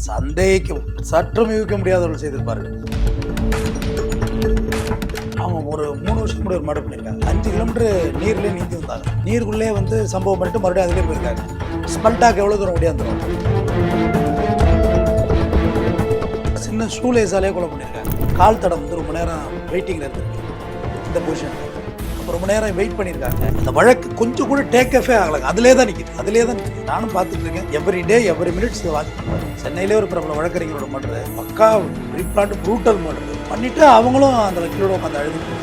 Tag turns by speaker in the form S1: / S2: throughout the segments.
S1: சந்தேகிக்க சற்றும் யூகிக்க முடியாதவர்கள் செய்திருப்பார்கள். அவங்க ஒரு 3 வருஷம் கூட ஒரு மர்டர் பண்ணியிருக்காங்க. 5 கிலோமீட்டர் நீர்லேயே நீந்தி வந்தாங்க. நீருக்குள்ளே வந்து சம்பவம் பண்ணிட்டு மறுபடியும் அதிலே போயிருக்காங்க. ஸ்பல்டாக் எவ்வளோ தூரம் ஓடியாந்துரும். சின்ன ஷூ லேஸாலே கொலை பண்ணியிருக்காங்க. கால் தடம் வந்து ரொம்ப நேரம் வெயிட்டிங்கில் இருந்திருக்கு இந்த பொசிஷன். ரொம்ப நேரம் வெயிட் பண்ணியிருக்காங்க. அந்த வழக்கு கொஞ்சம் கூட டேக் ஆஃபே ஆகலைங்க. அதிலே தான் நிற்கிது. நானும் பார்த்துட்டு இருக்கேன். Every day every minutes watch பண்ணுறேன். சென்னையிலே ஒரு பிரபல வழக்கறிஞரோட மர்டரு, பக்கா ப்ரீப்ளான்ட் ப்ரூட்டல் மர்டரு பண்ணிட்டு அவங்களும் அந்த வக்கீலோட உட்காந்து அழுதுட்டு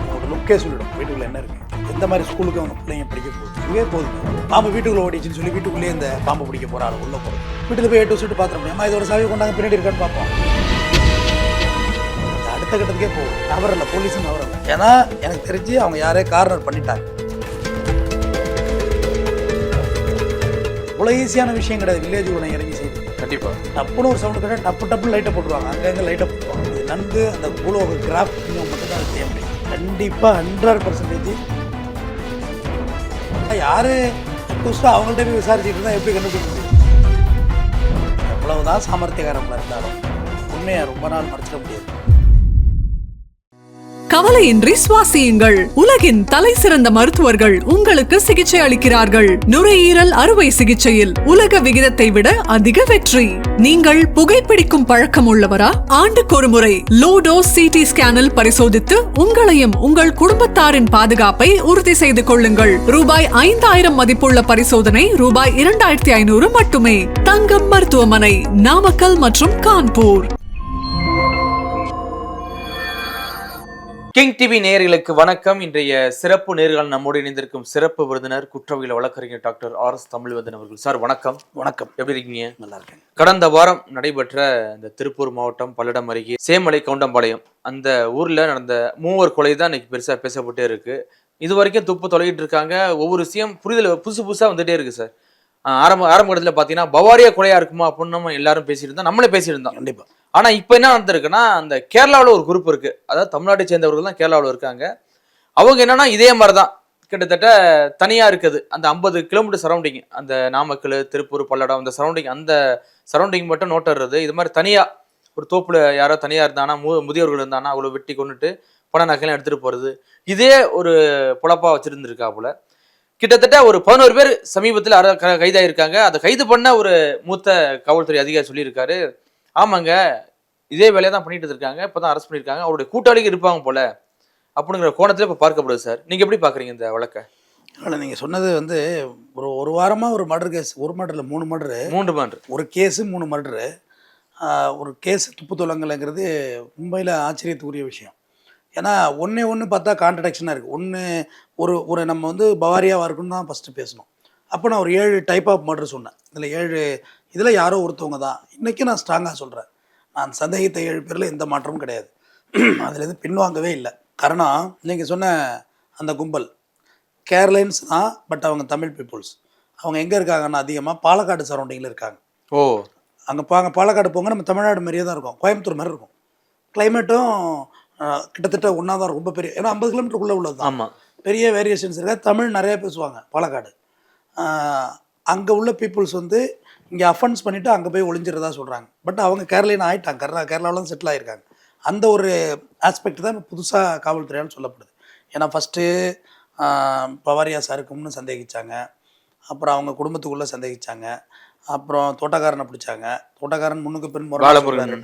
S1: அவங்க லுக்கே சொல்லிடும் வீட்டுக்குள்ள என்ன இருக்கு, எந்த மாதிரி ஸ்கூலுக்கு அவங்க பிள்ளைங்க படிக்க போகுது, இதுவே போதும். பாம்பு வீட்டுக்குள்ள ஓடிச்சுன்னு சொல்லி வீட்டுக்குள்ளேயே இந்த பாம்பு பிடிக்க போகிற ஆள் உள்ள போகிறோம். வீட்டில் போய் 8 வருஷம் பார்த்துட முடியும். இதோட சாவி கொண்டாங்க பின்னாடி இருக்கான்னு பார்ப்போம். அடுத்த கட்டத்துக்கே போகும். நவரில்லை, போலீஸும் நவரில்லை. ஏன்னா எனக்கு தெரிஞ்சு அவங்க யாரே கார்னர் பண்ணிட்டாங்க. இவ்வளோ ஈஸியான விஷயம் கிடையாது. வில்லேஜ் உடனே இறங்கி செய்யுது. கண்டிப்பாக டப்புன்னு ஒரு சவுண்டு கிடையாது. டப்பு லைட்டை போட்டுருவாங்க. அங்கங்கே லைட்டை போட்டுருவாங்க. இது நன்கு அந்த பூலோக கிராஃப் மட்டும்தான் அது செய்ய முடியும். கண்டிப்பாக 100% யாரு புதுசாக அவங்கள்ட்ட போய் விசாரிச்சுட்டு இருந்தால் எப்படி கண்டுபிடிக்க முடியும்? எவ்வளவுதான் சாமர்த்தியகாரங்களா இருந்தாலும் உண்மையை ரொம்ப நாள் மறைச்சிட முடியாது.
S2: கவலையின்றி சுவாசியுங்கள். உலகின் தலை சிறந்த மருத்துவர்கள் உங்களுக்கு சிகிச்சை அளிக்கிறார்கள். நுரையீரல் அறுவை சிகிச்சையில் உலக விகிதத்தை விட அதிக வெற்றி. நீங்கள் புகைப்பிடிக்கும் பழக்கம் உள்ளவரா? ஆண்டுக்கொரு முறை லோடோஸ் சிடி ஸ்கேனில் பரிசோதித்து உங்களையும் உங்கள் குடும்பத்தாரின் பாதுகாப்பை உறுதி செய்து கொள்ளுங்கள். ரூபாய் 5000 மதிப்புள்ள பரிசோதனை ரூபாய் 2500 மட்டுமே. தங்கம் மருத்துவமனை, நாமக்கல் மற்றும் கான்பூர்.
S3: கிங் டிவி நேயர்களுக்கு வணக்கம். இன்றைய சிறப்பு நேர்கள் நம்மோடு இணைந்திருக்கும் சிறப்பு விருந்தினர் குற்றவியல் வழக்கறிஞர் டாக்டர் ஆர்.எஸ். தமிழ்வந்தன் அவர்கள். சார் வணக்கம்.
S1: வணக்கம்.
S3: எப்படி இருக்கீங்க?
S1: நல்லா இருக்கேன்.
S3: கடந்த வாரம் நடைபெற்ற இந்த திருப்பூர் மாவட்டம் பல்லடம் அருகே சேமலை கவுண்டம்பாளையம் அந்த ஊர்ல நடந்த 3 கொலை தான் இன்னைக்கு பெருசா பேசப்பட்டே இருக்கு. இது வரைக்கும் துப்பு தொலைகிட்டு இருக்காங்க. ஒவ்வொரு விஷயம் புரிதல் புதுசா வந்துட்டே இருக்கு சார். ஆரம்ப கட்டத்தில் பார்த்தீங்கன்னா பவாரியா கொலையா இருக்குமா அப்படின்னு நம்ம எல்லாரும் பேசிட்டு இருந்தோம், நம்மளே பேசிட்டு இருந்தோம்.
S1: கண்டிப்பா. ஆனா
S3: இப்போ என்ன நடந்திருக்குன்னா, அந்த கேரளாவில் ஒரு குரூப் இருக்கு. அதாவது தமிழ்நாட்டை சேர்ந்தவர்கள் தான் கேரளாவில் இருக்காங்க. அவங்க என்னன்னா இதே மாதிரிதான் கிட்டத்தட்ட தனியா இருக்குது. அந்த 50 கிலோமீட்டர் சரௌண்டிங், அந்த நாமக்கல், திருப்பூர், பல்லடம் அந்த சரௌண்டிங் மட்டும் நோட்டுறது. இது மாதிரி தனியா ஒரு தோப்புல யாரோ தனியா இருந்தானா, முதியோர்கள் இருந்தானா அவ்வளோ வெட்டி கொண்டுட்டு பண நகைலாம் எடுத்துட்டு போறது, இதே ஒரு பொழப்பா வச்சிருந்துருக்கா போல. கிட்டத்தட்ட ஒரு 11 பேர் சமீபத்தில் கைதாயிருக்காங்க. அதை கைது பண்ண ஒரு மூத்த காவல்துறை அதிகாரி சொல்லியிருக்காரு, ஆமாங்க இதே வேலையை தான் பண்ணிட்டு இருக்காங்க, இப்பதான் அரெஸ்ட் பண்ணியிருக்காங்க, அவருடைய கூட்டாளிகள் இருப்பாங்க போல அப்படிங்கிற கோணத்துல இப்ப பார்க்கப்படுது. சார் நீங்க எப்படி பாக்குறீங்க இந்த வழக்கை?
S1: இல்லை, நீங்கள் சொன்னது வந்து ஒரு வாரமாக ஒரு மர்டர் கேஸ், ஒரு மர்டரில் 3 மர்டரு,
S3: 3 மர்டர், ஒரு
S1: கேஸு 3 மர்டரு. ஒரு கேஸ் துப்பு தொலங்கலைங்கிறது மும்பையில் ஆச்சரியத்துக்குரிய விஷயம். ஏன்னா ஒன்று பார்த்தா கான்ட்ரடிக்ஷனாக இருக்குது. ஒரு நம்ம வந்து பவாரியாவாக இருக்குன்னு தான் ஃபஸ்ட்டு பேசணும். அப்போ நான் ஒரு 7 டைப் ஆஃப் மர்டர் சொன்னேன். இதில் யாரோ ஒருத்தவங்க தான். இன்றைக்கும் நான் ஸ்ட்ராங்காக சொல்கிறேன், நான் சந்தேகித்த 7 பேரில் எந்த மாற்றமும் கிடையாது. அதுலேருந்து பின்வாங்கவே இல்லை. காரணம், நீங்கள் சொன்ன அந்த கும்பல் கேரளைன்ஸ் தான், பட் அவங்க தமிழ் பீப்புள்ஸ். அவங்க எங்கே இருக்காங்கன்னா அதிகமாக பாலக்காடு சரௌண்டிங்கில் இருக்காங்க. அங்கே பாலக்காடு போங்க, நம்ம தமிழ்நாடு மாதிரியே தான் இருக்கும், கோயம்புத்தூர் மாதிரி இருக்கும். கிளைமேட்டும் கிட்டத்தட்ட ஒன்றா தான் இருக்கும். ரொம்ப பெரிய, ஏன்னா 50 கிலோமீட்டருக்குள்ளே உள்ளது தான். ஆமாம், பெரிய வேரியேஷன்ஸ் இருக்காது. தமிழ் நிறையா பேசுவாங்க பாலக்காடு. அங்கே உள்ள பீப்புள்ஸ் வந்து இங்கே அஃபென்ஸ் பண்ணிவிட்டு அங்கே போய் ஒளிஞ்சிறதா சொல்கிறாங்க. பட் அவங்க கேரளின்னு ஆகிட்டாங்க, கேரளாவில் செட்டில் ஆகிருக்காங்க. அந்த ஒரு ஆஸ்பெக்ட் தான் புதுசாக காவல்துறையான்னு சொல்லப்படுது. ஏன்னா ஃபஸ்ட்டு பவாரியா சாருக்கும்னு சந்தேகிச்சாங்க, அப்புறம் அவங்க குடும்பத்துக்குள்ளே சந்தேகிச்சாங்க, அப்புறம் தோட்டக்காரனை பிடிச்சாங்க. தோட்டக்காரன் முன்னுக்கு பின்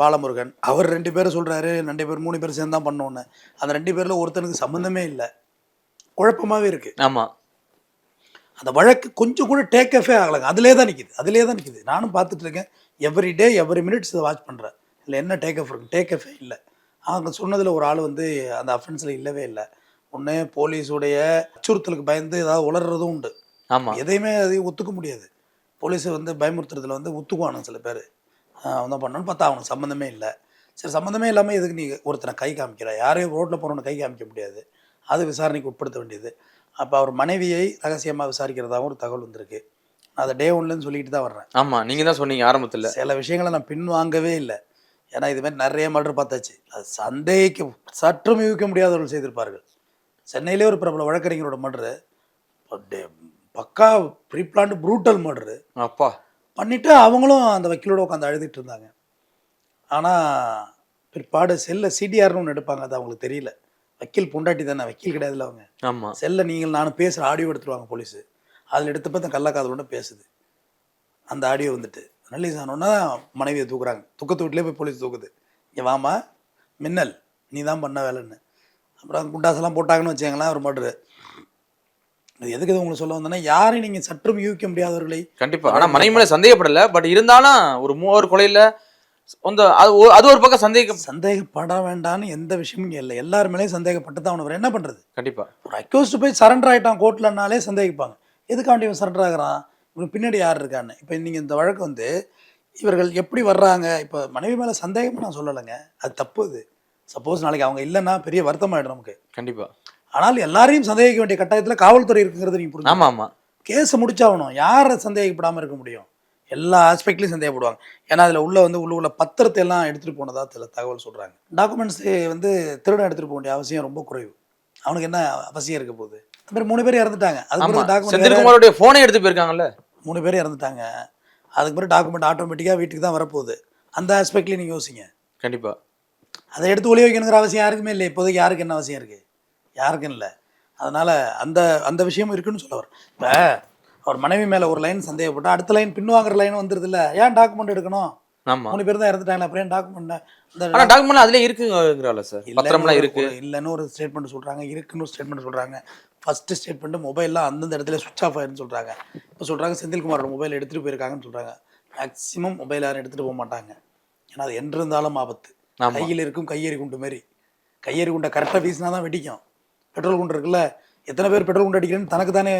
S1: பாலமுருகன், அவர் 2 பேரும் சொல்கிறாரு, 3 பேர் சேர்ந்து தான் பண்ணோன்னு. அந்த 2 பேரில் ஒருத்தனுக்கு சம்மந்தமே இல்லை, குழப்பமாகவே இருக்குது. ஆமாம், அந்த வழக்கு கொஞ்சம் கூட டேக் ஆஃபே ஆகலைங்க. அதிலே தான் நிற்கிது. நானும் பார்த்துட்டு இருக்கேன். எவ்ரி டே எவ்ரி மினிட்ஸ் இதை வாட்ச் பண்ணுறேன். இல்லை என்ன டேக் ஆஃப் இருக்கு? டேக் ஆஃபே இல்லை. அவங்க சொன்னதில் ஒரு ஆள் வந்து அந்த அஃபென்ஸில் இல்லவே இல்லை. ஒன்று போலீஸுடைய அச்சுறுத்தலுக்கு பயந்து ஏதாவது உளர்றதும் உண்டு. ஆமாம், எதையுமே அதையும் ஒத்துக்க முடியாது. போலீஸை வந்து பயமுறுத்துறதுல வந்து ஒத்துக்குவானுங்க சில பேர். அவன் தான் பண்ணணும்னு பார்த்தா அவனுக்கு சம்மந்தமே இல்லை. சரி, சம்மந்தமே இல்லாமல் எதுக்கு நீ ஒருத்தனை கை காமிக்கிற? யாரையும் ரோட்டில் போகிறவனை கை காமிக்க முடியாது, அது விசாரணைக்கு உட்படுத்த வேண்டியது. அப்போ அவர் மனைவியை ரகசியமாக விசாரிக்கிறதாகவும் ஒரு தகவல் வந்திருக்கு. அதை டே 1லேருந்து சொல்லிட்டு தான் வர்றேன்.
S3: ஆமாம், நீங்கள் தான் சொன்னீங்க ஆரம்பத்தில்.
S1: சில விஷயங்களை நான் பின்வாங்கவே இல்லை. ஏன்னா இதுமாதிரி நிறைய மர்டர் பார்த்தாச்சு. அது சந்தேகிக்க சற்றும் யூகிக்க முடியாதவர்கள் செய்திருப்பார்கள். சென்னையிலே ஒரு பிரபல வழக்கறிஞரோட மர்டரு, பக்கா ப்ரீப்ளான்ட் ப்ரூட்டல் மர்டரு. அப்பா பண்ணிவிட்டு அவங்களும் அந்த வக்கீலோட உட்காந்து அழுதுட்டு இருந்தாங்க. ஆனால் பிற்பாடு செல்லில் சிடிஆர்னு ஒன்று எடுப்பாங்க, அது அவங்களுக்கு தெரியல. வக்கீல் பொண்டாட்டி தானே, வக்கீல் கிடையாதுல்ல அவங்க.
S3: ஆமா
S1: செல்லை நீங்கள் நானும் பேசுகிற ஆடியோ எடுத்துருவாங்க போலீஸு. அதில் எடுத்தப்போ இந்த கள்ளக்காதலோட பேசுது அந்த ஆடியோ வந்துட்டு. ரிலீஸ் ஆனோன்னா மனைவியை தூக்குறாங்க. துக்கத்து வீட்டிலே போய் போலீஸ் தூக்குது. இங்கே வாமா மின்னல், நீ தான் பண்ண வேலைன்னு. அப்புறம் குண்டாசெல்லாம் போட்டாங்கன்னு வச்சுங்களேன் ஒரு மர்டரு. அது எதுக்கு இது உங்களுக்கு சொல்ல வந்தேன்னா, யாரையும் நீங்கள் சற்றும் யூகிக்க முடியாதவர்களை.
S3: கண்டிப்பா. ஆனா மனைவி மேல சந்தேகப்படல. பட் இருந்தாலும் ஒரு 3 கொலையில அந்த அது ஒரு பக்கம்
S1: சந்தேகப்பட வேண்டாம்னு எந்த விஷயமும் இங்கே இல்லை. எல்லார் மேலேயும் சந்தேகப்பட்டு தான் அவனை என்ன பண்ணுறது.
S3: கண்டிப்பா.
S1: ஒரு அக்யூஸ்டு போய் சரண்டர் ஆகிட்டான் கோர்ட்லனாலே சந்தேகிப்பாங்க. எதுக்காண்டி இவன் சரண்டர் ஆகிறான், இவனுக்கு பின்னாடி யார் இருக்கான்னு. இப்போ நீங்கள் இந்த வழக்கு வந்து இவர்கள் எப்படி வர்றாங்க, இப்போ மனைவி மேலே சந்தேகமாக நான் சொல்லலைங்க, அது தப்பு. இது சப்போஸ் நாளைக்கு அவங்க இல்லைன்னா பெரிய வருத்தமாயிடும் நமக்கு.
S3: கண்டிப்பா.
S1: ஆனால் எல்லாரையும் சந்தேகிக்க வேண்டிய கட்டாயத்தில் காவல்துறை இருக்குங்கிறது நீங்கள் புரிஞ்சு.
S3: ஆமா ஆமா.
S1: கேஸை முடிச்சாகணும். யாரை சந்தேகப்படாமல் இருக்க முடியும்? எல்லா ஆஸ்பெக்ட்லையும் சந்தேகப்படுவாங்க. ஏன்னா அதில் உள்ள பத்திரத்தை எல்லாம் எடுத்துகிட்டு போனதா சில தகவல் சொல்கிறாங்க. டாக்குமெண்ட்ஸ் வந்து திருடன் எடுத்துகிட்டு போக வேண்டிய அவசியம் ரொம்ப குறைவு. அவனுக்கு என்ன அவசியம் இருக்க போகுது? அந்த மாதிரி 3 பேர் இறந்துட்டாங்க. அதுக்கு டாக்குமெண்ட்
S3: செந்தில்குமாரோட ஃபோனை எடுத்து போயிருக்காங்கல்ல,
S1: 3 பேர் இறந்துட்டாங்க. அதுக்கு பிறகு டாக்குமெண்ட் ஆட்டோமேட்டிக்காக வீட்டுக்கு தான் வரப்போகுது. அந்த ஆஸ்பெக்ட்லேயும் நீங்கள் யோசிங்க.
S3: கண்டிப்பா.
S1: அதை எடுத்து ஒளி வைக்கணுங்கிற அவசியம் யாருக்குமே இல்லை. இப்போதைக்கு யாருக்கு என்ன அவசியம் இருக்குது? யாருக்கும் இல்லை. அதனால் அந்த அந்த விஷயமும் இருக்குன்னு சொல்ல வரேன். இப்போ அவர் மனைவி மேலே ஒரு லைன் சந்தேகப்பட்டு அடுத்த லைன் பின்வாங்குற லைன் வந்துருது இல்லை, ஏன் டாக்குமெண்ட் எடுக்கணும்?
S3: ஆமா.
S1: 3 பேர் தான் இறந்துட்டாங்க, அப்புறம் ஏன் டாக்குமெண்ட்?
S3: ஆனா டாக்குமெண்ட் அதுல இருக்குங்கறால சார், பத்திரம்லாம் இருக்கு.
S1: இல்லைன்னு ஒரு ஸ்டேட்மெண்ட் சொல்கிறாங்க, இருக்குன்னு ஒரு ஸ்டேட்மெண்ட் சொல்கிறாங்க. ஃபஸ்ட்டு ஸ்டேட்மெண்ட் மொபைல்லாம் அந்தந்த இடத்துல சுவிட்ச் ஆஃப் ஆயிருன்னு சொல்கிறாங்க. இப்போ சொல்கிறாங்க செந்தில்குமாரோட மொபைல் எடுத்துகிட்டு போயிருக்காங்கன்னு சொல்கிறாங்க. மேக்ஸிமம் மொபைல் யாரும் எடுத்துகிட்டு போக மாட்டாங்க. ஏன்னா அது என்று இருந்தாலும் ஆபத்து. கையில் இருக்கும் கையெறி குண்டு மாரி. கையெறி குண்டை கரெக்டாக வீசினா தான் வெடிக்கும். பெட்ரோல் குண்டு இருக்குல்ல, எத்தனை பேர் பெட்ரோல் குண்டு அடிக்கிறேன்னு தனக்கு தானே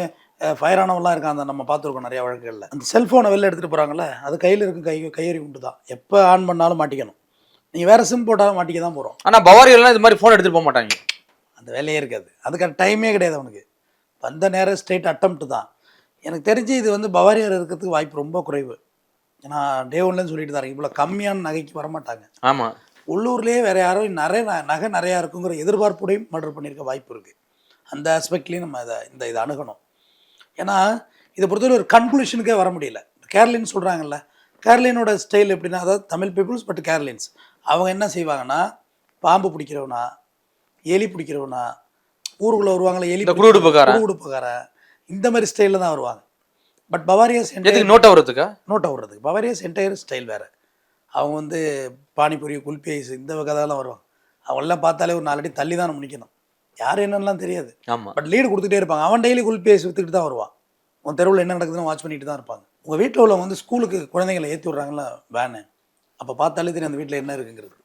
S1: ஃபயர் ஆனவெல்லாம் இருக்கான். அந்த நம்ம பார்த்துருக்கோம் நிறையா வழக்குகளில். அந்த செல்ஃபோனை வெளில எடுத்துகிட்டு போகிறாங்களே, அது கையில் இருக்கும் கையெறி குண்டு தான். எப்போ ஆன் பண்ணாலும் மாட்டிக்கணும். நீங்கள் வேறு சிம் போட்டாலும் மாட்டிக்க தான் போகிறோம்.
S3: ஆனால் பவாரியெல்லாம் இது மாதிரி ஃபோன் எடுத்துகிட்டு போக மாட்டாங்க.
S1: அந்த வேலையே இருக்காது. அதுக்கான டைமே கிடையாது அவனுக்கு. வந்த நேரம் ஸ்ட்ரெயிட் அட்டம்ப்ட் தான். எனக்கு தெரிஞ்சு இது வந்து பவாரியார் இருக்கிறதுக்கு வாய்ப்பு ரொம்ப குறைவு. ஏன்னா டே ஒன்லேருந்து சொல்லிட்டு தான் இருக்கு, இவ்வளோ கம்மியான நகைக்கு வரமாட்டாங்க.
S3: ஆமாம்.
S1: உள்ளூர்லேயே வேறு யாரும் நகை நிறையா இருக்குங்கிற எதிர்பார்ப்போடையும் மர்டர் பண்ணியிருக்க வாய்ப்பு இருக்குது. அந்த ஆஸ்பெக்ட்லேயும் நம்ம இதை அணுகணும். ஏன்னா இதை பொறுத்தவரை ஒரு கன்க்ளூஷனுக்கே வர முடியல. கேரளின்னு சொல்கிறாங்கல்ல, கேரளினோட ஸ்டைல் எப்படின்னா, அதாவது தமிழ் பீப்புள்ஸ் பட் கேரளின்ஸ் அவங்க என்ன செய்வாங்கன்னா, பாம்பு பிடிக்கிறவனா, எலி பிடிக்கிறவனா, ஊருக்குள்ளே வருவாங்களே எலி குடுகுடுப்புக்காரன், இந்த மாதிரி ஸ்டைலில் தான் வருவாங்க. பட் பவாரியாஸ்
S3: நோட்டை விடுறதுக்கு
S1: பவாரியாஸ் என்டையர் ஸ்டைல் வேறு. அவங்க வந்து பானிபூரி, குல்பி ஐஸ் இந்த கதையெல்லாம் வருவாங்க. அவங்களெல்லாம் பார்த்தாலே ஒரு 4 அடி தள்ளி தான் நம்ம நிற்கணும். யார் என்னென்னலாம் தெரியாது.
S3: ஆமாம்.
S1: பட் லீடு கொடுத்துட்டே இருப்பாங்க. அவன் டெய்லி குல்பி ஐஸ் விற்றுக்கிட்டு தான் வருவான். உன் தெருவில் என்ன நடக்குதுன்னு வாட்ச் பண்ணிட்டு தான் இருப்பாங்க. உங்கள் வீட்டில் உள்ளவங்க வந்து ஸ்கூலுக்கு குழந்தைங்களை ஏற்றி விட்றாங்களா வேனு, அப்போ பார்த்தாலே தெரியும் அந்த வீட்டில் என்ன இருக்குங்கிறது.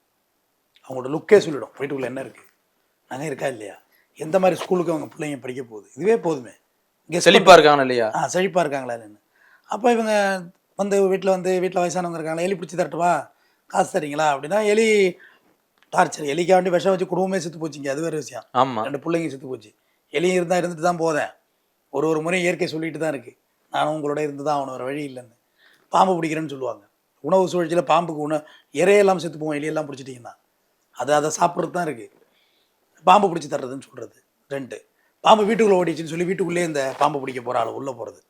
S1: அவங்களோட லுக்கே சொல்லிவிடும் வீட்டுக்குள்ளே என்ன இருக்குது, நகை இருக்கா இல்லையா, எந்த மாதிரி ஸ்கூலுக்கு அவங்க பிள்ளைங்க படிக்க போகுது. இதுவே போதுமே. இங்கே
S3: செழிப்பாக இருக்காங்களா இல்லையா,
S1: செழிப்பாக இருக்காங்களா இல்லைன்னு. அப்போ இவங்க வீட்டில் வயசானவங்க இருக்காங்களா, எலி பிடிச்சி தரட்டுவா, காசு தரீங்களா அப்படின்னா, எலி டார்ச்சர். எலிக்காண்டி விஷம் வச்சு குடும்பமே செத்து போச்சுங்க. அது வேறு விஷயம்.
S3: ஆமாம்.
S1: 2 பிள்ளைங்க செத்து போச்சு. எலியும் இருந்தால் இருந்துட்டு தான் போதேன். ஒரு முறை இயற்கை சொல்லிட்டு தான் இருக்குது, நானும் உங்களோட இருந்து தான் அவனை வேறு வழி இல்லைன்னு. பாம்பு பிடிக்கிறேன்னு சொல்லுவாங்க. உணவு சுழற்சியில் பாம்புக்கு இறையெல்லாம் செத்து போவோம், எலியெல்லாம் பிடிச்சிட்டிங்கன்னா அதை சாப்பிட்றது தான் இருக்குது. பாம்பு பிடிச்சி தர்றதுன்னு சொல்கிறது 2. பாம்பு வீட்டுக்குள்ளே ஓடிச்சுன்னு சொல்லி வீட்டுக்குள்ளேயே இந்த பாம்பு பிடிக்க போகிற ஆள் உள்ளே போகிறது.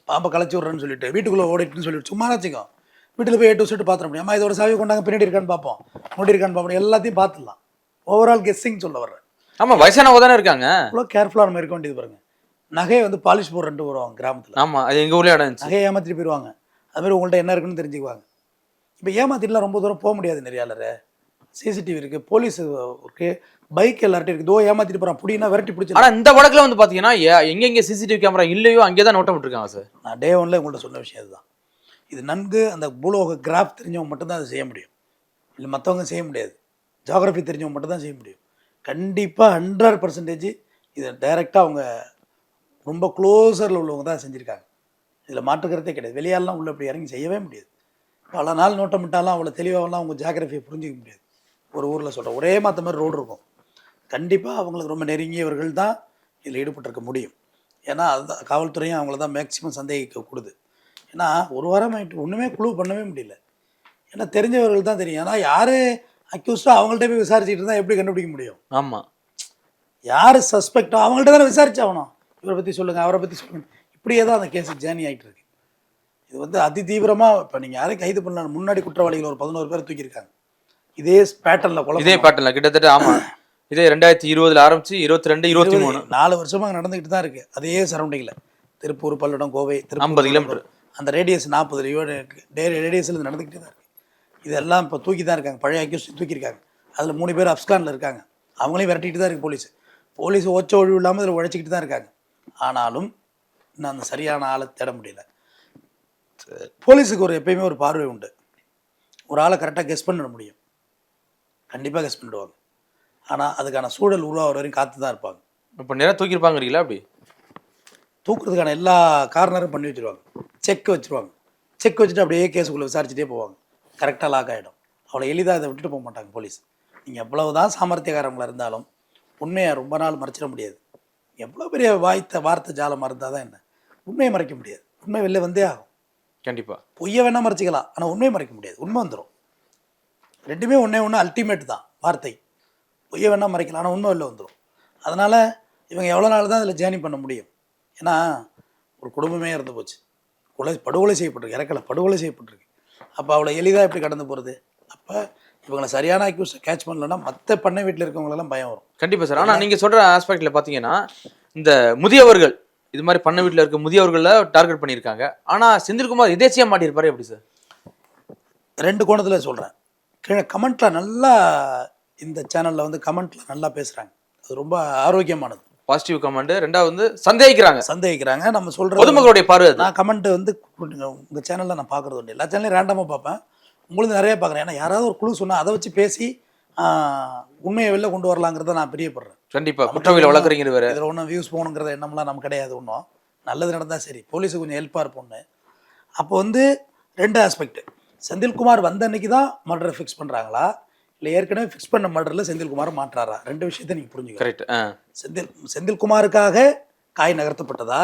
S1: பாம்பை களைச்சி விட்றேன்னு சொல்லிட்டு வீட்டுக்குள்ளே ஓடிட்டுன்னு சொல்லிட்டு சும்மா வச்சுக்கோ, வீட்டில் போய் 8 வருஷம் பார்த்துட முடியும். அம்மா இதோட சாவி கொண்டாங்க, பின்னாடி இருக்கான்னு பார்ப்போம், முன்னாடி இருக்கான்னு பார்ப்போம், எல்லாத்தையும் பார்த்துடலாம். ஓவரால் கெஸ்ஸிங் சொல்ல வர்றேன்.
S3: ஆமாம், வயசானவங்க தானே இருக்காங்க.
S1: இவ்வளோ கேர்ஃபுல்லாக நம்ம இருக்க வேண்டியது பாருங்கள். நகையை வந்து பாலிஷ் போடுறேன்ட்டு வருவாங்க கிராமத்தில்.
S3: ஆமாம், அது எங்கள் ஊர்லேயே இடம்.
S1: நகையை ஏமாற்றிட்டு போயிடுவாங்க. அதுமாதிரி உங்கள்கிட்ட என்ன இருக்குன்னு தெரிஞ்சுக்குவாங்க. இப்போ ஏமாற்றிட்டுலாம் ரொம்ப தூரம் போக முடியாது. நிறையாளர் சிசிடிவி இருக்குது, போலீஸ் இருக்குது, பைக் எல்லார்ட்டும் இருக்குது. ஏமாற்றிட்டு போகிறான் புடினா விரட்டி பிடிச்சி.
S3: ஆனால் இந்த வழக்கில் வந்து பார்த்தீங்கன்னா எங்கெங்கே சிசிடிவி கேமரா இல்லையோ அங்கே தான் நோட்டம் விட்டுருக்காங்க சார்.
S1: நான் டே ஒன்ல உங்கள்கிட்ட சொன்ன விஷயம் அதுதான். இது நன்கு அந்த பூலோக கிராஃப் தெரிஞ்சவங்க மட்டும்தான் அதை செய்ய முடியும், இல்லை மற்றவங்க செய்ய முடியாது. ஜியாகிரஃபி தெரிஞ்சவங்க மட்டும்தான் செய்ய முடியும். கண்டிப்பாக 100% இதை டைரெக்டாக அவங்க ரொம்ப க்ளோஸரில் உள்ளவங்க தான் செஞ்சுருக்காங்க. இதில் மாற்றுக்கிறதே கிடையாது. வெளியாலாம் உள்ள அப்படி இறங்கி செய்யவே முடியாது. பல நாள் நோட்டம் விட்டாலும் அவ்வளோ தெளிவாகலாம் அவங்க ஜியாகிரஃபியை புரிஞ்சிக்க முடியாது. ஒரு ஊரில் சொல்கிறேன், ஒரே மாற்ற மாதிரி ரோடு இருக்கும். கண்டிப்பாக அவங்களுக்கு ரொம்ப நெருங்கியவர்கள் தான் இதில் ஈடுபட்டிருக்க முடியும். ஏன்னா அதுதான் காவல்துறையும் அவங்கள தான் மேக்சிமம் சந்தேகிக்க கூடுது. ஏன்னா ஒரு வாரம் ஆகிட்டு ஒன்றுமே குழு பண்ணவே முடியல. ஏன்னா தெரிஞ்சவர்கள் தான் தெரியும். ஏன்னா யார் அக்யூஸ்டோ அவங்கள்ட்ட போய் விசாரிச்சுட்டு இருந்தால் எப்படி கண்டுபிடிக்க முடியும்?
S3: ஆமாம்,
S1: யார் சஸ்பெக்டோ அவங்கள்ட்ட தானே விசாரிச்சாகணும். இவரை பற்றி சொல்லுங்கள், அவரை பற்றி சொல்லுங்கள். இப்படியே தான் அந்த கேஸு ஜேர்னி ஆகிட்டு இருக்கு. இது வந்து அதிதீவிரமாக இப்போ நீங்கள் யாரையும் கைது பண்ணலாம், முன்னாடி குற்றவாளிகள் ஒரு 11 பேர் தூக்கியிருக்காங்க இதே பேட்டர்னில் கொலை
S3: இதே பேட்டர்ல கிட்டத்தட்ட ஆமா இதே 2020 ஆரம்பிச்சு 22 23
S1: 4 வருஷமாக நடந்துக்கிட்டு தான் இருக்குது. அதே சரௌண்டிங்கில் திருப்பூர், பல்லடம், கோவை,
S3: 50 கிலோமீட்டர்
S1: அந்த ரேடியஸ் 40 ரேடியஸில் இது நடந்துக்கிட்டே தான் இருக்குது. இதெல்லாம் இப்போ தூக்கி தான் இருக்காங்க, பழைய அக்யூஸ்ட் தூக்கியிருக்காங்க. அதில் 3 பேர் அப்ஸ்கானில் இருக்காங்க, அவங்களையும் விரட்டிட்டு தான் இருக்குது போலீஸ் ஒச்ச ஒழிவு இல்லாமல் இதில் உழைச்சிக்கிட்டு தான் இருக்காங்க. ஆனாலும் இன்னும் அந்த சரியான ஆளை தேட முடியல. போலீஸுக்கு எப்பயுமே ஒரு பார்வை உண்டு. ஒரு ஆளை கரெக்டாக கெஸ் பண்ணிட முடியும், கண்டிப்பாக கெஸ் பண்ணிடுவாங்க. ஆனால் அதுக்கான சூழல் உருவாகிற வரையும் காத்து தான் இருப்பாங்க.
S3: இப்போ நேரம் தூக்கியிருப்பாங்கிறீங்களா? அப்படி
S1: தூக்குறதுக்கான எல்லா கார்னரும் பண்ணி வச்சுருவாங்க, செக் வச்சுருவாங்க. செக் வச்சுட்டு அப்படியே கேஸுக்குள்ளே விசாரிச்சுட்டே போவாங்க. கரெக்டாக லாக் ஆகிடும். அவ்வளோ எளிதாக அதை விட்டுட்டு போக மாட்டாங்க போலீஸ். நீங்கள் எவ்வளவு தான் சாமர்த்தியக்காரங்களாக இருந்தாலும் உண்மையை ரொம்ப நாள் மறைச்சிட முடியாது. எவ்வளோ பெரிய வார்த்தை ஜாலமாக இருந்தால் தான் என்ன, உண்மையை மறைக்க முடியாது. உண்மை வெளில வந்தே ஆகும்.
S3: கண்டிப்பாக
S1: பொய்யை வேணால் மறைச்சிக்கலாம், ஆனால் உண்மையை மறைக்க முடியாது. உண்மை வந்துடும். ரெண்டுமே ஒன்று அல்டிமேட் தான். வார்த்தை பொய்யை வேணால் மறைக்கலாம், ஆனால் உண்மை வெளில வந்துடும். அதனால் இவங்க எவ்வளோ நாள் தான் அதில் ஜேர்னி பண்ண முடியும்? ஏன்னா ஒரு குடும்பமே இறந்து போச்சு, படுகொலை செய்யப்பட்டிருக்கு, இறக்கலை படுகொலை செய்யப்பட்டிருக்கு. அப்போ அவ்வளோ எளிதாக எப்படி கடந்து போகிறது? அப்போ இவங்களை சரியான அக்யூஸை கேட்ச் பண்ணலன்னா மற்ற பண்ணை வீட்டில் இருக்கவங்களெல்லாம் பயம் வரும்.
S3: கண்டிப்பாக சார். ஆனால் நீங்கள் சொல்கிற ஆஸ்பெக்டில் பார்த்தீங்கன்னா இந்த முதியவர்கள் இது மாதிரி பண்ணை வீட்டில் இருக்க முதியவர்களை டார்கெட் பண்ணியிருக்காங்க. ஆனால் செந்தில்குமார் எதேச்சியாக மாட்டியிருப்பாரு எப்படி சார்?
S1: 2 கோணத்தில் சொல்கிறேன். கீழே கமெண்ட்டில் நல்லா இந்த சேனலில் வந்து கமெண்ட்டில் நல்லா பேசுகிறாங்க. அது ரொம்ப ஆரோக்கியமானது.
S3: Positive comment. ரெண்டாவது வந்து சந்தேகிக்கிறாங்க.
S1: நம்ம சொல்கிற
S3: பொதுமக்களுடைய பார்வை.
S1: நான் கமெண்ட் வந்து உங்கள் சேனலில் நான் பார்க்குறது உண்டு. எல்லா சேனலையும் ரேண்டமாக பார்ப்பேன், உங்களுக்கு நிறைய பார்க்குறேன். ஏன்னா யாராவது ஒரு குழு சொன்னால் அதை வச்சு பேசி உண்மையை வெளில கொண்டு வரலாங்கிறத நான் பிரியப்படுறேன்.
S3: கண்டிப்பாக குற்றவியலை வளர்க்குறீங்க வேறு.
S1: இதில் ஒன்றும் வியூஸ் போகணுங்கிறத எண்ணம்லாம் நமக்கு கிடையாது. ஒன்றும் நல்லது நடந்தால் சரி, போலீஸுக்கு கொஞ்சம் ஹெல்ப்பாக இருப்போம்னு. அப்போ வந்து 2 ஆஸ்பெக்ட். செந்தில்குமார் வந்த அன்னைக்கு தான் மர்டரை ஃபிக்ஸ் பண்ணுறாங்களா, இல்லை ஏற்கனவே ஃபிக்ஸ் பண்ண மர்டரில் செந்தில்குமார் மாற்றாரா? 2 விஷயத்தை நீங்கள் புரிஞ்சுக்கணும்.
S3: கரெக்ட்.
S1: செந்தில்குமாருக்காக காய் நகர்த்தப்பட்டதா,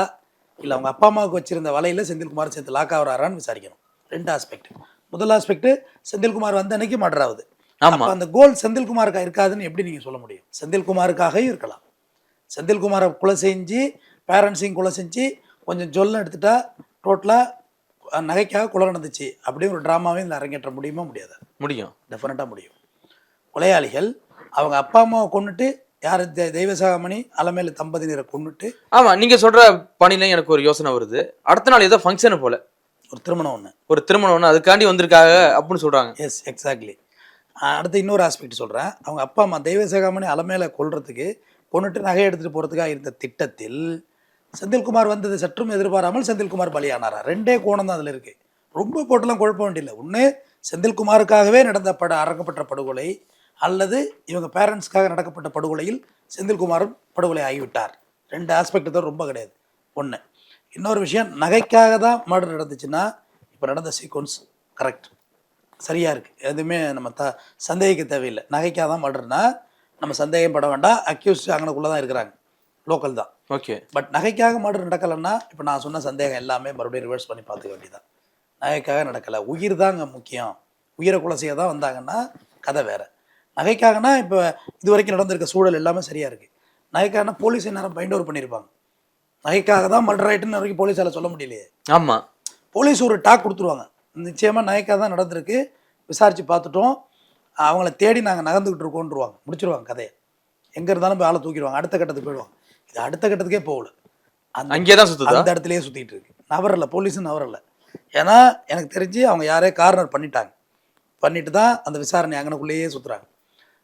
S1: இல்லை அவங்க அப்பா அம்மாவுக்கு வச்சிருந்த வலையில் செந்தில்குமார் சேர்த்து லாக் ஆகிறாரான்னு விசாரிக்கணும். 2 ஆஸ்பெக்ட். முதல் ஆஸ்பெக்ட், செந்தில்குமார் வந்த அன்னைக்கு மர்டர் ஆகுது. அப்போ அந்த கோல் செந்தில்குமாருக்காக இருக்காதுன்னு எப்படி நீங்கள் சொல்ல முடியும்? செந்தில்குமாருக்காகவும் இருக்கலாம். செந்தில்குமாரை கொலை செஞ்சு பேரண்ட்ஸையும் கொலை செஞ்சு கொஞ்சம் ஜொல்லம் எடுத்துட்டா டோட்டலாக நகைக்காக கொலை நடந்துச்சு அப்படியே ஒரு ட்ராமாவையும் இதில் அரங்கேற்ற முடியுமா? முடியாது.
S3: முடியும்,
S1: டெஃபினட்டாக முடியும். கொலையாளிகள் அவங்க அப்பா அம்மாவை கொண்டுட்டு யார் தெய்வசாகமணி அலமேலு தம்பதியினரை கொண்டுட்டு.
S3: ஆமாம், நீங்கள் சொல்கிற பணியில எனக்கு ஒரு யோசனை வருது. அடுத்த நாள் ஏதோ ஃபங்க்ஷனு போல்
S1: ஒரு திருமணம் ஒன்று
S3: அதுக்காண்டி வந்திருக்காங்க அப்படின்னு சொல்கிறாங்க.
S1: Yes, exactly. அடுத்து இன்னொரு ஆஸ்பெக்ட் சொல்கிறேன். அவங்க அப்பா அம்மா தெய்வசாகமணி அலமேலை கொல்றதுக்கு கொண்டுட்டு நகை எடுத்துகிட்டு போகிறதுக்காக இருந்த திட்டத்தில் செந்தில்குமார் வந்தது சற்றும் எதிர்பாராமல் செந்தில்குமார் பலியானாரா? 2 கோணம் தான் அதில் இருக்குது. ரொம்ப போட்டெல்லாம் குழப்ப வேண்டியில்லை. ஒன்று செந்தில்குமாருக்காகவே அரங்கப்பட்ட படுகொலை, அல்லது இவங்க பேரண்ட்ஸ்க்காக நடக்கப்பட்ட படுகொலையில் செந்தில்குமாரும் படுகொலை ஆகிவிட்டார். 2 ஆஸ்பெக்ட் தான், ரொம்ப கிடையாது. ஒன்று. இன்னொரு விஷயம், நகைக்காக தான் மர்டர் நடந்துச்சுன்னா இப்போ நடந்த சீக்வன்ஸ் கரெக்ட், சரியாக இருக்குது. எதுவுமே நம்ம சந்தேகிக்க தேவையில்லை. நகைக்காக தான் மர்டர்னா நம்ம சந்தேகம் பட வேண்டாம். அக்யூஸ்ட் அங்கனக்குள்ளே தான் இருக்கிறாங்க, லோக்கல் தான்.
S3: ஓகே.
S1: பட் நகைக்காக மர்டர் நடக்கலைன்னா இப்போ நான் சொன்ன சந்தேகம் எல்லாமே மறுபடியும் ரிவர்ஸ் பண்ணி பார்த்துக்க வேண்டியதான். நகைக்காக நடக்கலை, உயிர் தாங்க முக்கியம், உயிரை கொலை செய்ய தான் வந்தாங்கன்னா கதை வேறு. நகைக்காகனா இப்போ இது வரைக்கும் நடந்திருக்க சூழல் எல்லாமே சரியாக இருக்குது. நகைக்காகனா போலீஸ் நேரம் பைண்ட் ஓவர் பண்ணியிருப்பாங்க. நகைக்காக தான் மர்டர் ஆகிட்டுன்னு வரைக்கும் போலீஸால் சொல்ல முடியலையே.
S3: ஆமாம்,
S1: போலீஸ் ஒரு டாக் கொடுத்துருவாங்க, நிச்சயமாக நகைக்காக தான் நடந்திருக்கு, விசாரித்து பார்த்துட்டோம், அவங்கள தேடி நாங்கள் நகர்ந்துக்கிட்டு இருக்கோன்றுவாங்க, முடிச்சிருவாங்க கதையை. எங்கே இருந்தாலும் போய் ஆளை தூக்கிடுவாங்க, அடுத்த கட்டத்துக்கு போயிடுவாங்க. இது அடுத்த கட்டத்துக்கே போகல,
S3: அங்கே தான் சுற்றுது,
S1: அந்த இடத்துலையே சுற்றிட்டு இருக்கு. நவரில்லை, போலீஸும் நவரில்லை. ஏன்னா எனக்கு தெரிஞ்சு அவங்க யாரே கார்னர் பண்ணிட்டு தான் அந்த விசாரணை அங்கனக்குள்ளேயே சுற்றுறாங்க.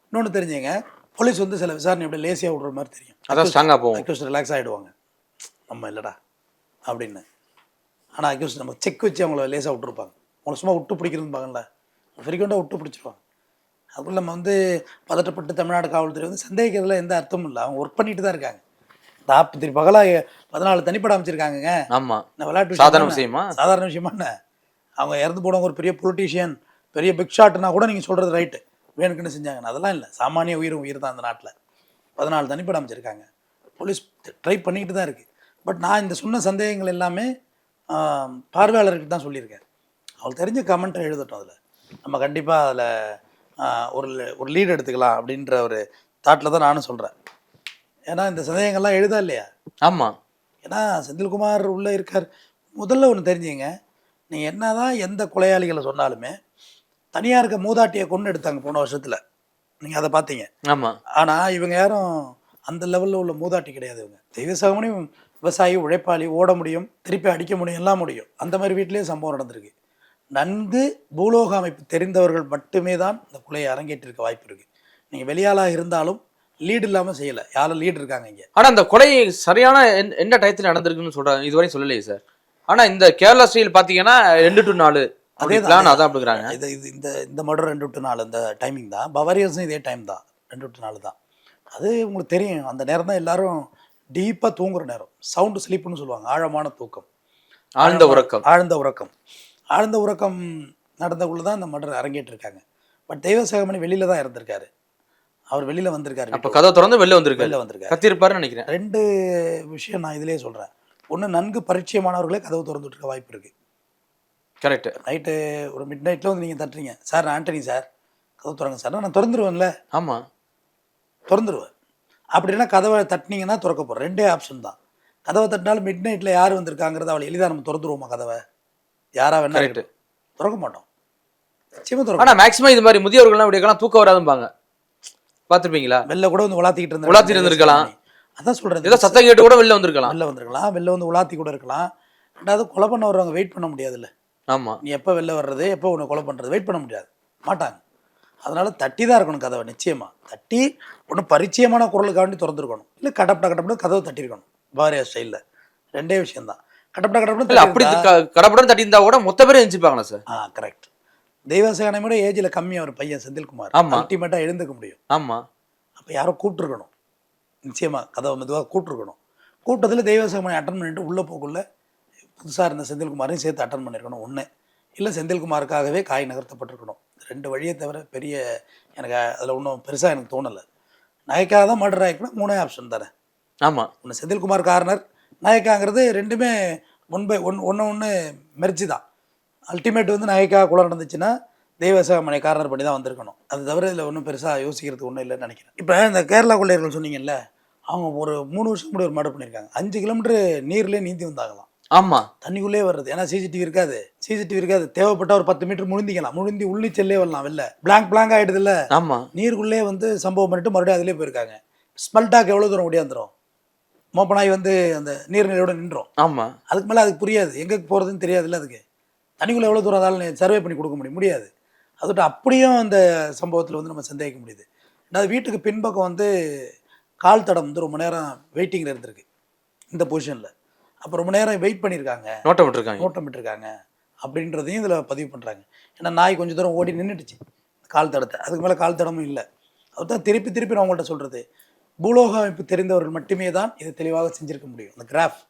S1: இன்னொன்று தெரிஞ்சுங்க, போலீஸ் வந்து சில விசாரணை எப்படி லேசியாக விடுற மாதிரி தெரியும்.
S3: அதான் ஸ்ட்ராங்காக போகும்,
S1: அக்யூஸ்ட் ரிலாக்ஸ் ஆகிடுவாங்க, நம்ம இல்லைடா அப்படின்னு. ஆனால் அக்யூஸ்ட் நம்ம செக் வச்சு அவங்கள லேசாக விட்டுருப்பாங்க. அவங்கள சும்மா விட்டு பிடிக்கிறதுப்பாங்கல்ல, ஃப்ரீக்வெண்ட்டாக விட்டு பிடிச்சிருவாங்க. அதுக்குள்ள நம்ம வந்து பதட்டப்பட்டு தமிழ்நாடு காவல்துறை வந்து சந்தேகிக்கிறதுல எந்த அர்த்தமும் இல்லை. அவங்க ஒர்க் பண்ணிட்டு தான் இருக்காங்க. திருப்பி பகலாக 14 தனிப்படம் அமைச்சிருக்காங்க.
S3: ஆமாம்,
S1: விளையாட்டு சாதாரண விஷயமா என்ன? அவங்க இறந்து போனவங்க ஒரு பெரிய பொலிட்டீஷியன், பெரிய பிக் ஷாட்னா கூட நீங்கள் சொல்கிறது ரைட்டு, வேணுக்குன்னு செஞ்சாங்கன்னு. அதெல்லாம் இல்லை, சாமானிய உயிர் தான் அந்த நாட்டில். 14 தனிப்படம் அமைச்சிருக்காங்க. போலீஸ் ட்ரை பண்ணிக்கிட்டு தான் இருக்குது. பட் நான் இந்த சொன்ன சந்தேகங்கள் எல்லாமே பார்வையாளர்கிட்ட தான் சொல்லியிருக்கேன். அவங்களுக்கு தெரிஞ்ச கமெண்ட்டை எழுதட்டும். அதில் நம்ம கண்டிப்பாக அதில் ஒரு லீடு எடுத்துக்கலாம் அப்படின்ற ஒரு தாட்டில் தான் நானும் சொல்கிறேன். ஏன்னா இந்த சந்தேகங்கள்லாம் எழுதா இல்லையா?
S3: ஆமாம்.
S1: ஏன்னா செந்தில்குமார் உள்ளே இருக்கார். முதல்ல ஒன்று தெரிஞ்சுங்க, நீங்கள் என்ன தான் எந்த கொலையாளிகளை சொன்னாலுமே தனியாக இருக்க மூதாட்டியை கொண்டு எடுத்தாங்க போன வருஷத்தில், நீங்கள் அதை பார்த்தீங்க.
S3: ஆமா.
S1: ஆனால் இவங்க யாரும் அந்த லெவலில் உள்ள மூதாட்டி கிடையாது. இவங்க தெய்வசகமணி விவசாயி, உழைப்பாளி, ஓட முடியும், திருப்பி அடிக்க முடியும், எல்லாம் முடியும். அந்த மாதிரி வீட்டிலேயே சம்பவம் நடந்திருக்கு. நன்கு பூலோக அமைப்பு தெரிந்தவர்கள் மட்டுமே தான் இந்த கொலையை அரங்கேற்றிருக்க வாய்ப்பு இருக்குது. நீங்கள் வெளியாளாக இருந்தாலும் லீடு இல்லாமல் செய்யலை. யாரும் லீடு இருக்காங்க இங்கே. ஆனால்
S3: அந்த கொலை சரியான எந்த டயத்தில் நடந்திருக்குன்னு சொல்கிறாங்க, இதுவரை சொல்லலையே சார். ஆனால் இந்த கேரளா ஸ்டைல் பார்த்தீங்கன்னா 2 to 4 அதே தான் அதான் அப்படிங்கிறாங்க.
S1: இது இந்த மர்டர் 2 to 4 இந்த டைமிங் தான். பவாரியர்ஸும் இதே டைம் தான், 2 to 4 தான். அது உங்களுக்கு தெரியும், அந்த நேரம் தான் எல்லாரும் டீப்பாக தூங்குற நேரம். சவுண்டு ஸ்லீப்புன்னு சொல்லுவாங்க, ஆழமான தூக்கம்,
S3: ஆழ்ந்த உறக்கம்.
S1: ஆழ்ந்த உறக்கம் நடந்தக்குள்ள தான் இந்த மர்டர் அரங்கேற்றிருக்காங்க. பட் தெய்வசகமணி வெளியில தான் இருந்திருக்காரு. அவர் வெளியில வந்திருக்காரு.
S3: அப்போ கதவை திறந்து வெளில வந்திருக்காரு, கத்திருப்பாருன்னு நினைக்கிறேன்.
S1: 2 விஷயம் நான் இதிலே சொல்கிறேன். ஒன்று, நன்கு பரிச்சயமானவர்களே கதவு திறந்துட்டு இருக்க வாய்ப்பு இருக்குது.
S3: கரெக்ட்.
S1: நைட்டு ஒரு மிட் நைட்டில் வந்து நீங்கள் தட்டுறீங்க, சார் நான் ஆண்டனி சார் கதவு திறங்க சார், நான் திறந்துருவேன்ல.
S3: ஆமாம்,
S1: திறந்துருவேன். அப்படின்னா கதவை தட்டினீங்கன்னா திறக்க போகிறேன். 2 ஆப்ஷன் தான். கதவை தட்டினாலும் மிட் நைட்டில் யார் வந்திருக்காங்கிறத அவளை எளிதாக நம்ம திறந்துருவோமா? கதவை யாரா வேணா திறக்க மாட்டோம், நிச்சயமாக திறக்க.
S3: ஆனால் மேக்ஸிமம் இது மாதிரி முதியோர்கள்லாம் இப்படியெல்லாம் தூக்கம் வராதும்பாங்க, பார்த்துருப்பீங்களா?
S1: வெளில கூட வந்து உலாத்திக்கிட்டு
S3: இருந்திருக்கலாம்.
S1: அதான் சொல்கிறேன்,
S3: ஏதோ சத்தம் கேட்டு கூட வெளில வந்திருக்கலாம்.
S1: வெளில வந்து உலாத்தி கூட இருக்கலாம். ரெண்டாவது, கொலை பண்ண வர்றவங்க வெயிட் பண்ண முடியாதுல்ல.
S3: ஆமாம்,
S1: நீ எப்போ வெளில வர்றது, எப்போ உன்னை கொலை பண்ணுறது வெயிட் பண்ண முடியாது, மாட்டாங்க. அதனால தட்டி தான் இருக்கணும் கதவை. நிச்சயமாக தட்டி ஒன்று பரிச்சயமான குரலுக்காண்டி திறந்துருக்கணும், இல்லை கடப்பட கதவை தட்டியிருக்கணும். பாரியா ஸ்டைலில் 2 விஷயம்தான். கடப்பட
S3: அப்படி கடப்படம் தட்டி இருந்தால் கூட மொத்த பேர் எழுந்திருப்பாங்களா சார்?
S1: கரெக்ட். தெய்வசகமணியோட ஏஜில் கம்மி அவர் பையன் செந்தில்குமார். அல்டிமேட்டாக எழுந்துக்க முடியும்.
S3: ஆமாம்.
S1: அப்போ யாரோ கூப்பிட்டுருக்கணும், நிச்சயமாக கதவை மெதுவாக கூப்பிட்டுருக்கணும். கூட்டத்தில் தெய்வசகமணி அட்டன் பண்ணிட்டு உள்ளே போக்குள்ள புதுசாக இருந்த செந்தில்குமாரையும் சேர்த்து அட்டன் பண்ணியிருக்கணும். ஒன்று, இல்லை செந்தில்குமாருக்காகவே காய் நகர்த்தப்பட்டிருக்கணும். 2 வழியை தவிர பெரிய எனக்கு அதில் ஒன்றும் பெருசாக எனக்கு தோணலை. நாயக்காக தான் மர்டர் ஆகிக்கணும், 3 ஆப்ஷன் தானே.
S3: ஆமாம்,
S1: ஒன்று செந்தில்குமார் கார்னர், நாயக்காங்கிறது 2மே ஒன்று மெர்ஜி தான். அல்டிமேட் வந்து நாயக்கா கொலை நடந்துச்சுன்னா தெய்வசகமணி கார்னர் பண்ணி தான் வந்திருக்கணும். அது தவிர இதில் ஒன்றும் பெருசாக யோசிக்கிறதுக்கு ஒன்றும் இல்லைன்னு நினைக்கிறேன். இப்போ இந்த கேரளா கொள்ளையர்கள் சொன்னீங்கல்ல, அவங்க ஒரு 3 வருஷம் கூட ஒரு மர்டர் பண்ணியிருக்காங்க. 5 கிலோமீட்டர் நீர்லேயே நீந்தி வந்தாங்களாம்.
S3: ஆமாம்,
S1: தண்ணிக்குள்ளே வருது. ஏன்னா சிசிடிவி இருக்காது. தேவைப்பட்ட ஒரு 10 மீட்டர் முழுந்தி உள்ளிச்சல்லே வரலாம். வெளில பிளாங்க் ஆகிடுது இல்லை.
S3: ஆமாம்,
S1: நீருக்குள்ளே வந்து சம்பவம் பண்ணிட்டு மறுபடியும் அதிலே போயிருக்காங்க. ஸ்மெல்டாக் எவ்வளோ தூரம் ஓடியாந்துடும், மோப்பனாய் வந்து அந்த நீர்நிலையோட நின்றோம்.
S3: ஆமாம்,
S1: அதுக்கு மேலே அதுக்கு புரியாது, எங்கே போகிறதுன்னு தெரியாதுல்ல. அதுக்கு தண்ணிக்குள்ளே எவ்வளோ தூரம் அதால் சர்வே பண்ணி கொடுக்க முடியாது. அதுட்டு அப்படியும் அந்த சம்பவத்தில் வந்து நம்ம சந்தேகிக்க முடியுது. ரெண்டாவது, வீட்டுக்கு பின்பக்கம் வந்து கால் தடம் வந்து ரொம்ப நேரம் வெயிட்டிங்கில் இருந்திருக்கு இந்த பொசிஷனில். அப்போ ரொம்ப நேரம் வெயிட் பண்ணியிருக்காங்க, நோட்டம் விட்டுருக்காங்க அப்படின்றதையும் இதில் பதிவு பண்ணுறாங்க. ஏன்னா நாய் கொஞ்சம் தூரம் ஓடி நின்றுட்டுச்சு கால் தடத்தை, அதுக்கு மேலே கால் தடமும் இல்லை. அதுதான் திருப்பி நான் உங்கள்கிட்ட சொல்கிறது, பூலோக அமைப்பு தெரிந்தவர்கள் மட்டுமே தான் இதை தெளிவாக செஞ்சுருக்க முடியும். அந்த கிராஃப்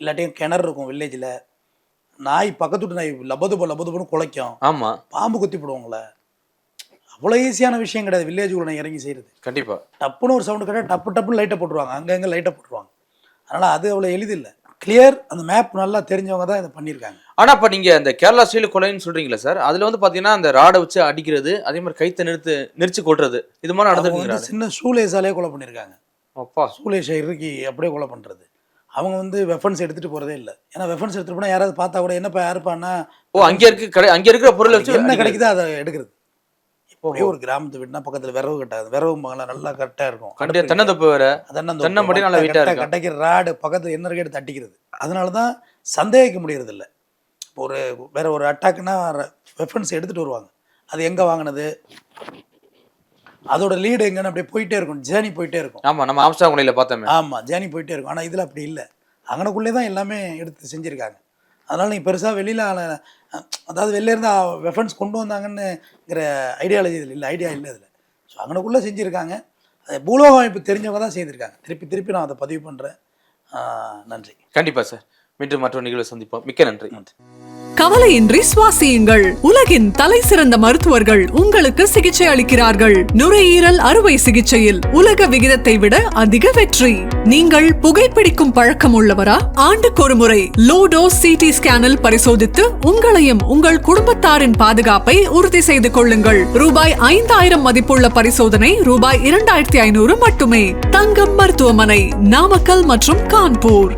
S1: இல்லாட்டியும் கிணறு இருக்கும் வில்லேஜில், நாய் பக்கத்துட்டு நாய் லபதுபன்னு குலைக்கும்.
S3: ஆமாம்,
S1: பாம்பு குத்தி போடுவாங்களே, அவ்வளோ ஈஸியான விஷயம் கிடையாது வில்லேஜுக்குள்ள நான் இறங்கி செய்கிறது.
S3: கண்டிப்பாக
S1: டப்புன்னு ஒரு சவுண்டு கிடையாது, டப்புன்னு லைட்டை போட்டுருவாங்க, அங்கங்கே லைட்டை போட்டுருவாங்க. அதனால் அது அவ்வளோ எளிதில்லை. கிளியர், அந்த மேப் நல்லா தெரிஞ்சவங்க தான் இதை பண்ணியிருக்காங்க.
S3: ஆனால் இப்போ நீங்கள் இந்த கேரளா ஸ்டைல் கொலைன்னு சொல்கிறீங்களா சார், அதில் வந்து பார்த்தீங்கன்னா அந்த ராடை வச்சு அடிக்கிறது, அதே மாதிரி கைத்தை நெரிச்சு கொள்றது, இது மாதிரி நடந்துருக்குங்க.
S1: சின்ன ஷூலேஸாலே கொலை பண்ணியிருக்காங்க.
S3: அப்பா,
S1: ஷூலேஸை இறுக்கி அப்படியே கொலை பண்ணுறது. அவங்க வந்து வெஃபன்ஸ் எடுத்துகிட்டு போகிறதே இல்லை. ஏன்னா வெஃபன்ஸ் எடுத்துகிட்டு போனால் யாராவது பார்த்தா கூட என்னப்பா யாருப்பான்னா,
S3: அங்கே இருக்கிற பொருளை வச்சு
S1: என்ன கிடைக்குதோ அதை எடுக்கிறது. இப்போ ஒரு கிராமத்து வீடுனா பக்கத்தில் விரவு கட்டாது, விரவு மங்கலாம் நல்லா கரெக்டாக இருக்கும்.
S3: கண்டிப்பாக தென்னந்தோப்பு வேறு, தென்னை மட்டும் நல்லா வீட்டாக இருக்கும்.
S1: கட்டைக்கிற ராடு பக்கத்தில் என்ன எடுத்து தட்டிக்கிறது. அதனால தான் சந்தேகிக்க முடியறது இல்லை. இப்போ வேற ஒரு அட்டாக்னா வெஃபன்ஸ் எடுத்துகிட்டு வருவாங்க, அது எங்கே வாங்கினது, அதோட லீடு எங்கன்னு அப்படியே போயிட்டே இருக்கும், ஜேர்னி போயிட்டே இருக்கும்.
S3: ஆமாம், நம்ம ஆம்ஸ்டாங்குடியில் பார்த்தோமே.
S1: ஆமாம், ஜேர்னி போயிட்டே இருக்கும். ஆனால் இதில் அப்படி இல்லை, அங்கனக்குள்ளே தான் எல்லாமே எடுத்து செஞ்சுருக்காங்க. அதனால் நீங்கள் பெருசாக வெளியில் அதாவது வெளிலேருந்து வெஃபன்ஸ் கொண்டு வந்தாங்கன்னுங்கிற ஐடியாலஜி இதில் இல்லை, ஐடியா இல்லை இதில். ஸோ அங்கனக்குள்ளே செஞ்சுருக்காங்க. அது பூலோக அமைப்பு தெரிஞ்சவங்க தான் செய்திருக்காங்க. திருப்பி நான் அதை பதிவு பண்ணுறேன். நன்றி.
S3: கண்டிப்பாக சார், மீண்டும் மற்றொரு நிகழ்வை சந்திப்போம். மிக்க நன்றி.
S2: கவலையின்றி சுவாசியுங்கள். உலகின் தலை சிறந்த மருத்துவர்கள் உங்களுக்கு சிகிச்சை அளிக்கிறார்கள். நுரையீரல் அறுவை சிகிச்சையில் உலக விகிதத்தை விட அதிக வெற்றி. நீங்கள் புகைப்பிடிக்கும் பழக்கம் உள்ளவரா? ஆண்டுக்கொரு முறை லோடோஸ் சிடி ஸ்கேனில் பரிசோதித்து உங்களையும் உங்கள் குடும்பத்தாரின் பாதுகாப்பை உறுதி செய்து கொள்ளுங்கள். ரூபாய் 5000 மதிப்புள்ள பரிசோதனை ரூபாய் 2500 மட்டுமே. தங்கம் மருத்துவமனை, நாமக்கல் மற்றும் கான்பூர்.